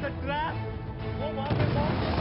It's a trap. वो वहाँ पे पहुँच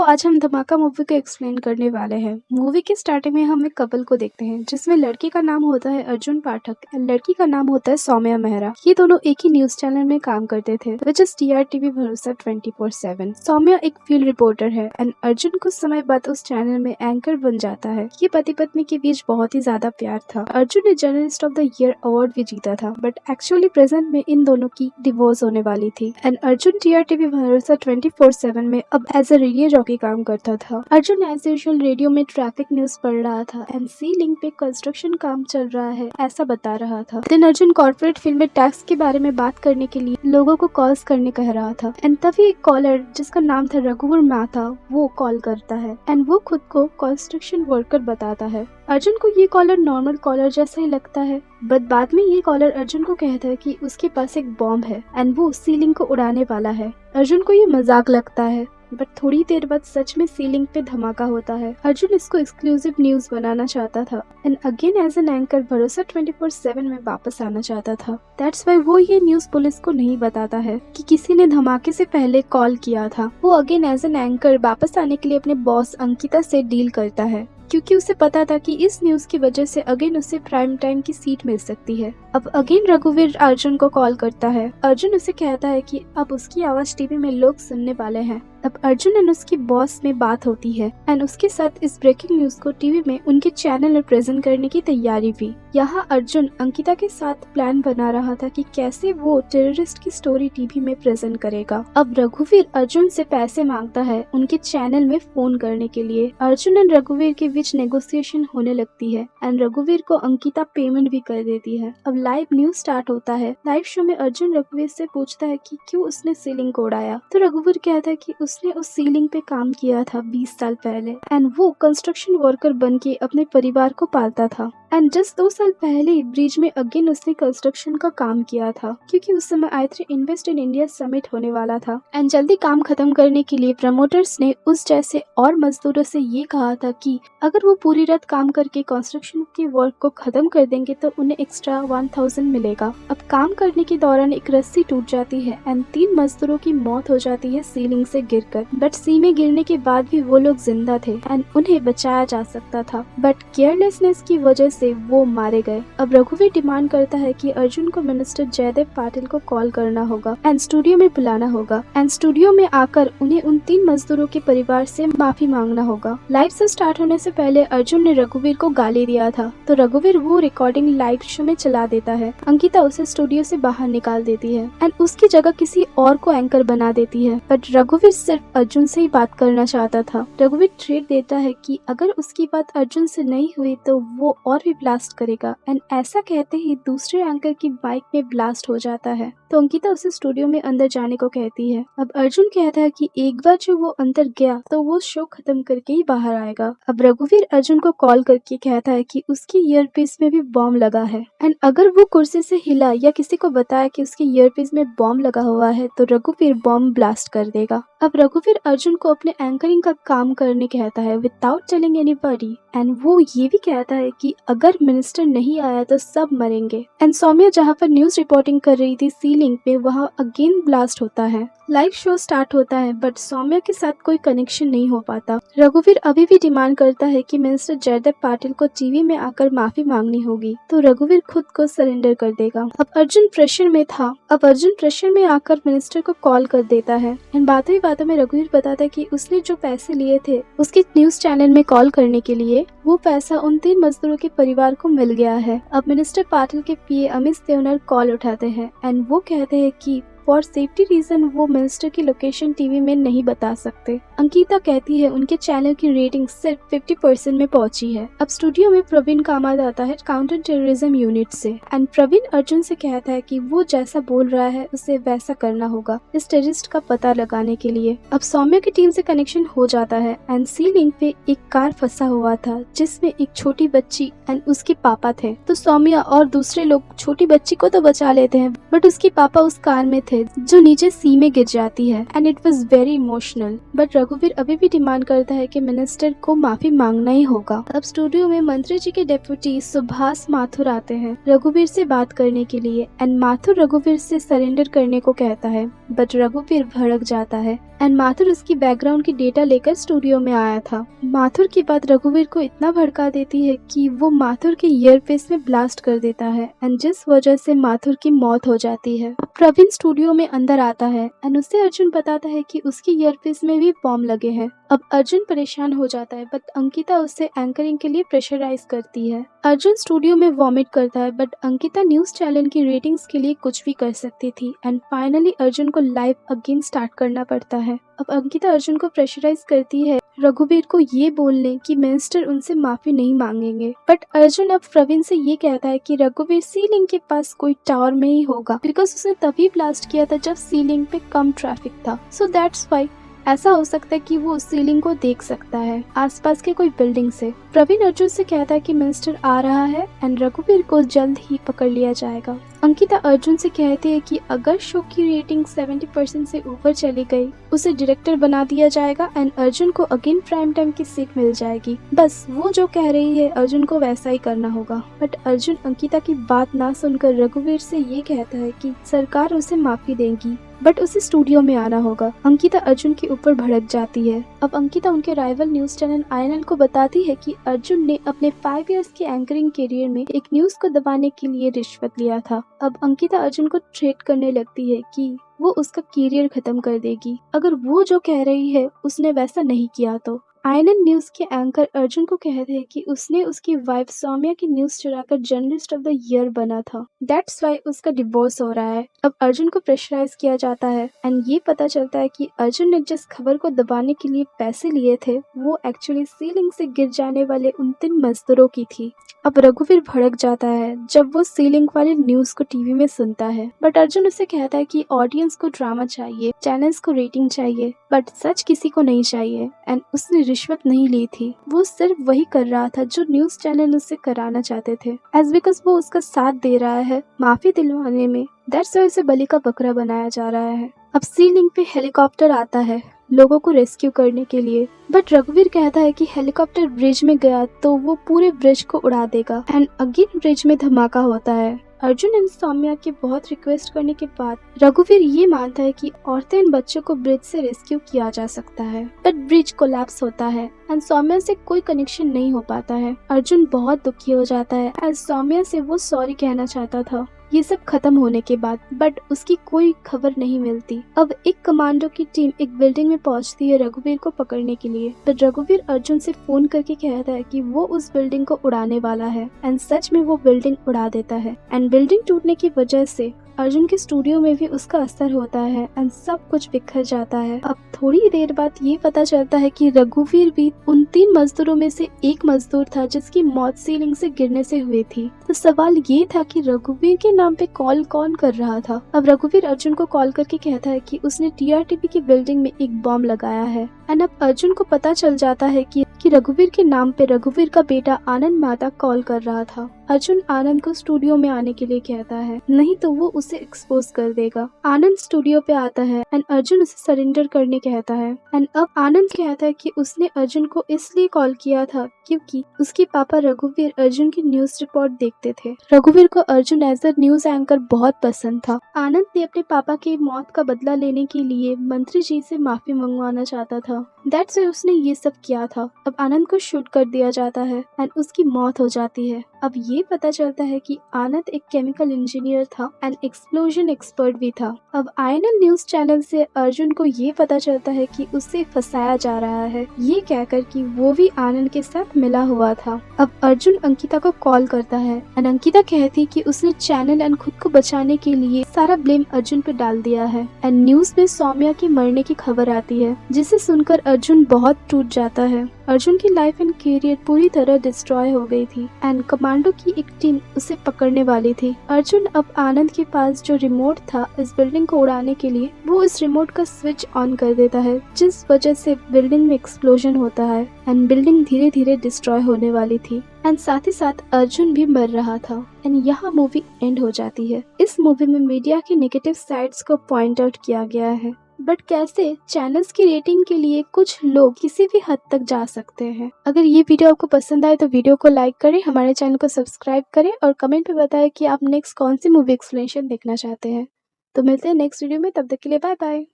आज हम धमाका मूवी को एक्सप्लेन करने वाले हैं। मूवी के स्टार्टिंग में हम एक कपल को देखते हैं जिसमें लड़के का नाम होता है अर्जुन पाठक और लड़की का नाम होता है सौम्या मेहरा। ये दोनों एक ही न्यूज चैनल में काम करते थे विच इज TRTV भरोसा 24/7। सौम्या एक फील्ड रिपोर्टर है एंड अर्जुन कुछ समय बाद उस चैनल में एंकर बन जाता है। ये पति पत्नी के बीच बहुत ही ज्यादा प्यार था। अर्जुन ने journalist of the year award भी जीता था बट एक्चुअली प्रेजेंट में इन दोनों की डिवोर्स होने वाली थी एंड अर्जुन TRTV भरोसा 24/7 में अब एज अ रेडियो जॉकी काम करता था। अर्जुन एज यूजुअल रेडियो में ट्रैफिक न्यूज पढ़ रहा था एंड सी लिंक पे कंस्ट्रक्शन काम चल रहा है ऐसा बता रहा था। देन अर्जुन कॉर्पोरेट फील्ड में टैक्स के बारे में बात करने के लिए लोगों को कॉल्स करने कह रहा था एंड तभी एक कॉलर जिसका नाम था रघुवर माथा वो कॉल करता है एंड वो खुद को कंस्ट्रक्शन वर्कर बताता है। अर्जुन को ये कॉलर नॉर्मल कॉलर जैसा ही लगता है बट बाद में ये कॉलर अर्जुन को कहता है कि उसके पास एक बॉम्ब है एंड वो सीलिंग को उड़ाने वाला है। अर्जुन को ये मजाक लगता है बट थोड़ी देर बाद सच में सीलिंग पे धमाका होता है। अर्जुन इसको एक्सक्लूसिव न्यूज बनाना चाहता था and again as an anchor Bharosa 24/7 में वापस आना चाहता था। दैट्स वाई वो ये न्यूज पुलिस को नहीं बताता है कि किसी ने धमाके से पहले कॉल किया था। वो अगेन एज एन एंकर वापस आने के लिए अपने बॉस अंकिता से डील करता है क्योंकि उसे पता था कि इस न्यूज की वजह से अगेन उसे प्राइम टाइम की सीट मिल सकती है। अब अगेन रघुवीर अर्जुन को कॉल करता है। अर्जुन उसे कहता है कि अब उसकी आवाज टीवी में लोग सुनने वाले हैं। अब अर्जुन एंड उसकी बॉस में बात होती है एंड उसके साथ इस ब्रेकिंग न्यूज को टीवी में उनके चैनल में प्रेजेंट करने की तैयारी भी। यहाँ अर्जुन अंकिता के साथ प्लान बना रहा था कि कैसे वो टेररिस्ट की स्टोरी टीवी में प्रेजेंट करेगा। अब रघुवीर अर्जुन से पैसे मांगता है उनके चैनल में फोन करने के लिए। अर्जुन एंड रघुवीर के बीच नेगोशिएशन होने लगती है एंड रघुवीर को अंकिता पेमेंट भी कर देती है। अब लाइव न्यूज स्टार्ट होता है। लाइव शो में अर्जुन रघुवीर से पूछता है कि क्यों उसने सीलिंग को उड़ाया तो रघुवीर कहता है कि उसने उस सीलिंग पे काम किया था 20 साल पहले एंड वो कंस्ट्रक्शन वर्कर बन के अपने परिवार को पालता था एंड जस्ट 2 साल पहले ब्रिज में अगेन उसने कंस्ट्रक्शन का काम किया था क्योंकि उस समय i3 invest in India summit होने वाला था एंड जल्दी काम खत्म करने के लिए प्रमोटर्स ने उस जैसे और मजदूरों से ये कहा था कि अगर वो पूरी रात काम करके कंस्ट्रक्शन के वर्क को खत्म कर देंगे तो उन्हें एक्स्ट्रा 1000 मिलेगा। अब काम करने के दौरान एक रस्सी टूट जाती है एंड 3 मजदूरों की मौत हो जाती है सीलिंग से गिरकर बट सी में गिरने के बाद भी वो लोग जिंदा थे एंड उन्हें बचाया जा सकता था बट केयरलेसनेस की वजह से वो मारे गए। अब रघुवीर डिमांड करता है कि अर्जुन को मिनिस्टर जयदेव पाटिल को कॉल करना होगा एंड स्टूडियो में बुलाना होगा एंड स्टूडियो में आकर उन्हें उन 3 मजदूरों के परिवार से माफी मांगना होगा। लाइव से स्टार्ट होने से पहले अर्जुन ने रघुवीर को गाली दिया था तो रघुवीर वो रिकॉर्डिंग लाइव शो में चला देता है। अंकिता उसे स्टूडियो से बाहर निकाल देती है एंड उसकी जगह किसी और को एंकर बना देती है बट रघुवीर सिर्फ अर्जुन से ही बात करना चाहता था। रघुवीर थ्रेट देता है कि अगर उसकी बात अर्जुन से नहीं हुई तो वो और भी ब्लास्ट करेगा एंड ऐसा कहते ही दूसरे एंकर की बाइक में ब्लास्ट हो जाता है तो अंकिता उसे स्टूडियो में अंदर जाने को कहती है। अब अर्जुन कहता है कि एक बार जो वो अंदर गया तो वो शो खत्म करके ही बाहर आएगा। अब रघुवीर अर्जुन को कॉल करके कहता है कि उसकी ईयरपीस में भी बॉम्ब लगा है एंड अगर वो कुर्सी से हिला या किसी को बताया कि उसके ईयरपीस में बॉम्ब लगा हुआ है तो रघुवीर बॉम्ब ब्लास्ट कर देगा। अब रघुवीर अर्जुन को अपने एंकरिंग का काम करने कहता है विदाउट टेलिंग एनीबॉडी एंड वो ये भी कहता है कि अगर मिनिस्टर नहीं आया तो सब मरेंगे एंड सौम्या जहाँ पर न्यूज रिपोर्टिंग कर रही थी सीलिंग पे वहाँ अगेन ब्लास्ट होता है। लाइव शो स्टार्ट होता है बट सौम्या के साथ कोई कनेक्शन नहीं हो पाता। रघुवीर अभी भी डिमांड करता है कि मिनिस्टर जयदेव पाटिल को टीवी में आकर माफी मांगनी होगी तो रघुवीर खुद को सरेंडर कर देगा। अब अर्जुन प्रेशर में था। अब अर्जुन प्रेशर में आकर मिनिस्टर को कॉल कर देता है एंड बातों ही बातों में रघुवीर बताता है कि उसने जो पैसे लिए थे उसके न्यूज चैनल में कॉल करने के लिए वो पैसा उन 3 मजदूरों के परिवार को मिल गया है। अब मिनिस्टर पाटिल के पीए अमित देवनर कॉल उठाते हैं एंड वो कहते हैं कि फॉर सेफ्टी रीजन वो मिनिस्टर की लोकेशन टीवी में नहीं बता सकते। अंकिता कहती है उनके चैनल की रेटिंग सिर्फ 50% में पहुंची है। अब स्टूडियो में प्रवीण कामत आता है काउंटर टेररिज्म यूनिट से एंड प्रवीण अर्जुन से कहता है कि वो जैसा बोल रहा है उसे वैसा करना होगा इस टेररिस्ट का पता लगाने के लिए। अब सौम्या की टीम से कनेक्शन हो जाता है एंड सी लिंक पे एक कार फंसा हुआ था जिसमें एक छोटी बच्ची एंड उसके पापा थे तो सौम्या और दूसरे लोग छोटी बच्ची को तो बचा लेते हैं बट उसके पापा उस कार में बोट है जो नीचे सी में गिर जाती है and it was very emotional. But रघुवीर अभी भी डिमांड करता है कि मिनिस्टर को माफी मांगना ही होगा। अब स्टूडियो में मंत्री जी के डेप्यूटी सुभाष माथुर आते हैं रघुवीर से बात करने के लिए एंड माथुर रघुवीर से सरेंडर करने को कहता है। बट रघुवीर भड़क जाता है एंड माथुर उसकी बैकग्राउंड की डेटा लेकर स्टूडियो में आया था। माथुर की बात रघुवीर को इतना भड़का देती है कि वो माथुर के ईयरपीस में ब्लास्ट कर देता है एंड जिस वजह से माथुर की मौत हो जाती है। प्रवीण स्टूडियो में अंदर आता है एंड उससे अर्जुन बताता है कि उसके ईयरपीस में भी बॉम्ब लगे हैं। अब अर्जुन परेशान हो जाता है बट अंकिता उससे एंकरिंग के लिए प्रेशराइज करती है। अर्जुन स्टूडियो में वॉमिट करता है बट अंकिता न्यूज चैनल की रेटिंग्स के लिए कुछ भी कर सकती थी एंड फाइनली अर्जुन को लाइव अगेन स्टार्ट करना पड़ता है। अब अंकिता अर्जुन को प्रेशराइज करती है रघुवीर को ये बोलने कि मिनिस्टर उनसे माफी नहीं मांगेंगे। बट अर्जुन अब प्रवीण से ये कहता है कि रघुवीर सीलिंग के पास कोई टावर में ही होगा बिकॉज उसने तभी ब्लास्ट किया था जब सीलिंग पे कम ट्रैफिक था। सो दैट्स व्हाई ऐसा हो सकता है कि वो उस सीलिंग को देख सकता है आसपास के कोई बिल्डिंग से। प्रवीण अर्जुन से कहता है कि मिनिस्टर आ रहा है एंड रघुवीर को जल्द ही पकड़ लिया जाएगा। अंकिता अर्जुन से कहती है कि अगर शो की रेटिंग 70% से ऊपर चली गई उसे डायरेक्टर बना दिया जाएगा एंड अर्जुन को अगेन प्राइम टाइम की सीट मिल जाएगी। बस वो जो कह रही है अर्जुन को वैसा ही करना होगा। बट अर्जुन अंकिता की बात ना सुनकर रघुवीर से ये कहता है कि सरकार उसे माफी देगी बट उसे स्टूडियो में आना होगा। अंकिता अर्जुन के ऊपर भड़क जाती है। अब अंकिता उनके राइवल न्यूज चैनल INL को बताती है कि अर्जुन ने अपने 5 इयर्स के एंकरिंग करियर में एक न्यूज को दबाने के लिए रिश्वत लिया था। अब अंकिता अर्जुन को थ्रेट करने लगती है कि वो उसका करियर खत्म कर देगी अगर वो जो कह रही है उसने वैसा नहीं किया तो। INL न्यूज के एंकर अर्जुन को कहते हैं कि उसने उसकी वाइफ सौम्या की न्यूज चुराकर जर्नलिस्ट ऑफ द ईयर बना था। दैट्स वाई उसका डिवोर्स हो रहा है। अब अर्जुन को प्रेशराइज किया जाता है एंड ये पता चलता है कि अर्जुन ने जिस खबर को दबाने के लिए पैसे लिए थे वो एक्चुअली सीलिंग से गिर जाने वाले उन 3 मजदूरों की थी। अब रघुवीर भड़क जाता है जब वो सीलिंग वाली न्यूज को टीवी में सुनता है। बट अर्जुन उसे कहता है कि ऑडियंस को ड्रामा चाहिए, चैनल्स को रेटिंग चाहिए बट सच किसी को नहीं चाहिए एंड उसने रिश्वत नहीं ली थी। वो सिर्फ वही कर रहा था जो न्यूज चैनल उससे कराना चाहते थे एज बिकॉज वो उसका साथ दे रहा है माफी दिलवाने में। दैट्स वाई उसे बलि का बकरा बनाया जा रहा है। अब सीलिंग पे हेलीकॉप्टर आता है लोगों को रेस्क्यू करने के लिए बट रघुवीर कहता है कि हेलीकॉप्टर ब्रिज में गया तो वो पूरे ब्रिज को उड़ा देगा एंड अगेन ब्रिज में धमाका होता है। अर्जुन एंड सौम्या के बहुत रिक्वेस्ट करने के बाद रघुवीर ये मानता है कि औरतें एंड बच्चों को ब्रिज से रेस्क्यू किया जा सकता है बट ब्रिज कोलैप्स होता है एंड सौम्या से कोई कनेक्शन नहीं हो पाता है। अर्जुन बहुत दुखी हो जाता है एंड सौम्या से वो सॉरी कहना चाहता था ये सब खत्म होने के बाद बट उसकी कोई खबर नहीं मिलती। अब एक कमांडो की टीम एक बिल्डिंग में पहुंचती है रघुवीर को पकड़ने के लिए बट रघुवीर अर्जुन से फोन करके कहता है कि वो उस बिल्डिंग को उड़ाने वाला है एंड सच में वो बिल्डिंग उड़ा देता है एंड बिल्डिंग टूटने की वजह से अर्जुन के स्टूडियो में भी उसका असर होता है एंड सब कुछ बिखर जाता है। अब थोड़ी देर बाद ये पता चलता है कि रघुवीर भी उन 3 मजदूरों में से एक मजदूर था जिसकी मौत सीलिंग से गिरने से हुई थी। तो सवाल ये था कि रघुवीर के नाम पे कॉल कौन कर रहा था। अब रघुवीर अर्जुन को कॉल करके कहता है कि उसने TRTP की बिल्डिंग में एक बॉम्ब लगाया है एंड अब अर्जुन को पता चल जाता है कि रघुवीर के नाम पे रघुवीर का बेटा आनंद माता कॉल कर रहा था। अर्जुन आनंद को स्टूडियो में आने के लिए कहता है नहीं तो वो उसे एक्सपोज कर देगा। आनंद स्टूडियो पे आता है एंड अर्जुन उसे सरेंडर करने कहता है एंड अब आनंद कहता है कि उसने अर्जुन को इसलिए कॉल किया था क्योंकि उसके पापा रघुवीर अर्जुन की न्यूज रिपोर्ट देखते थे। रघुवीर को Arjun as a news anchor बहुत पसंद था। आनंद ने अपने पापा की मौत का बदला लेने के लिए मंत्री जी से माफी मंगवाना चाहता था। दैट्स व्हाई उसने ये सब किया था। अब आनंद को शूट कर दिया जाता है एंड उसकी मौत हो जाती है। अब ये पता चलता है कि आनंद एक केमिकल इंजीनियर था एंड एक्सप्लोजन एक्सपर्ट भी था। अब INL न्यूज चैनल से अर्जुन को ये पता चलता है कि उसे फंसाया जा रहा है ये कहकर कि वो भी आनंद के साथ मिला हुआ था। अब अर्जुन अंकिता को कॉल करता है एंड अंकिता कहती कि उसने चैनल एंड खुद को बचाने के लिए सारा ब्लेम अर्जुन पे डाल दिया है एंड न्यूज में सौम्या के मरने की खबर आती है जिसे सुन सुनकर अर्जुन बहुत टूट जाता है। अर्जुन की लाइफ एंड करियर पूरी तरह डिस्ट्रॉय हो गई थी एंड कमांडो की एक टीम उसे पकड़ने वाली थी। अर्जुन अब आनंद के पास जो रिमोट था इस बिल्डिंग को उड़ाने के लिए, वो इस रिमोट का स्विच ऑन कर देता है, जिस वजह से बिल्डिंग में एक्सप्लोजन होता है एंड बिल्डिंग धीरे धीरे डिस्ट्रॉय होने वाली थी एंड साथ ही साथ अर्जुन भी मर रहा था एंड यहाँ मूवी एंड हो जाती है। इस मूवी में मीडिया की नेगेटिव साइड्स को पॉइंट आउट किया गया है, बट कैसे चैनल्स की रेटिंग के लिए कुछ लोग किसी भी हद तक जा सकते हैं। अगर ये वीडियो आपको पसंद आए तो वीडियो को लाइक करें, हमारे चैनल को सब्सक्राइब करें और कमेंट पे बताएं कि आप नेक्स्ट कौन सी मूवी एक्सप्लेनेशन देखना चाहते हैं। तो मिलते हैं नेक्स्ट वीडियो में, तब तक के लिए बाय बाय।